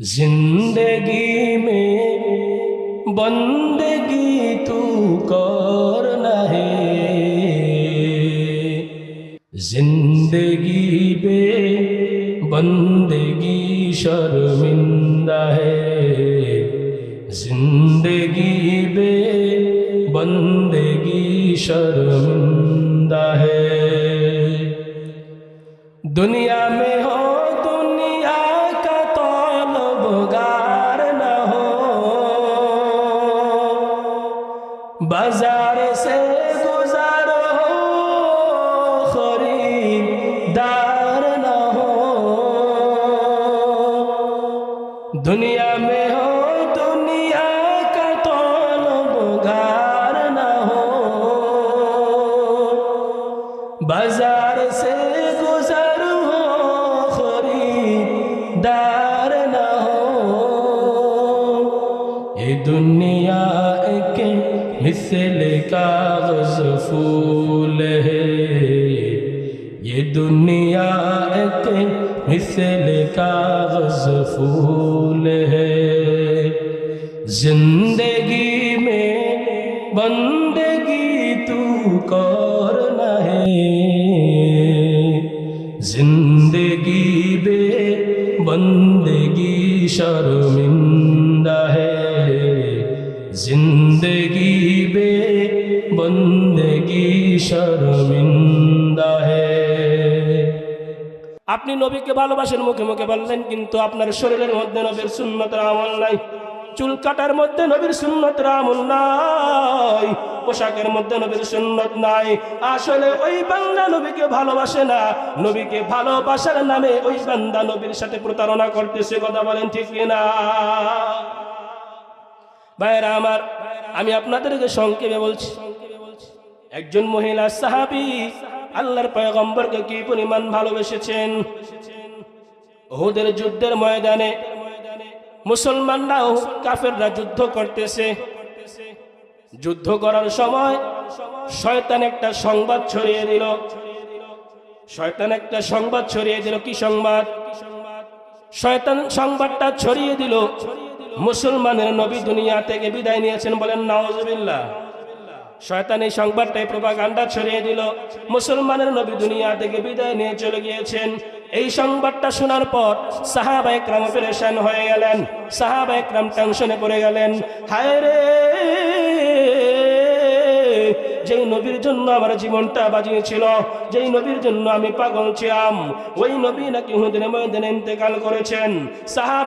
जिंदगी में बंदगी तू करना है, जिंदगी बे बंदगी शर्मिंदा है, जिंदगी बे बंदगी शर्मिंदा है। दुनिया में हो दुनिया का तलबगार न हो, बाजार से गुजार हो खरीदार न हो। दुनिया में हो दुनिया का तलबगार न हो, बाजार से गुजार हो खरीदार न हो। ये दुनिया एक मिसल कागज फूल है, ये दुनिया एक मिसल कागज फूल है। जिंदगी में बंदगी तू करना है, जिंदगी बे बंदगी शर्मिंदा है, जिंदगी बे बंदगी शर्मिंदा है। আপনি নবীকে ভালোবাসেন মুখে মুখে বললেন, কিন্তু আপনার শরীরের মধ্যে নবীর সুন্নতের আমল নাই, চুল কাটার মধ্যে নবীর সুন্নতের আমল নাই, পোশাকের মধ্যে নবীর সুন্নত নাই। আসলে ওই বান্দা নবীকে ভালোবাসে না, নবীকে ভালোবাসার নামে ওই বান্দা নবীর সাথে প্রতারণা করতেছে। কথা বলেন ঠিক কিনা? ভাইরা আমার, আমি আপনাদেরকে সংক্ষেপে বলছি। একজন মহিলা সাহাবী আল্লাহর পয়গম্বরকে কি পরিমাণ ভালোবেসেছেন। উহুদের যুদ্ধের ময়দানে মুসলমানরা কাফেররা যুদ্ধ করতেছে। যুদ্ধ করার সময় শয়তান একটা সংবাদ ছড়িয়ে দিল। শয়তান একটা সংবাদ ছড়িয়ে দিল। কি সংবাদ? শয়তান সংবাদটা ছড়িয়ে দিল মুসলমানের নবী দুনিয়া থেকে বিদায় নিয়েছেন। বলেন নাউজুবিল্লাহ। শয়তান এই সংবাদটাই প্রোপাগান্ডা ছড়িয়ে দিল, মুসলমানের নবী দুনিয়া থেকে বিদায় নিয়ে চলে গিয়েছেন। এই সংবাদটা শোনার পর সাহাবায়ে কেরাম পেরেশান হয়ে গেলেন, সাহাবায়ে কেরাম টেনশনে পড়ে গেলেন। হায় রে, যেই নবীর জন্য আমার জীবনটা বাজিয়েছিল, যেই নবীর জন্য আমি পাগল ছিলাম, ওই নবী নাকি উহুদের ময়দানে ইন্তেকাল করেছেন। সাহাবা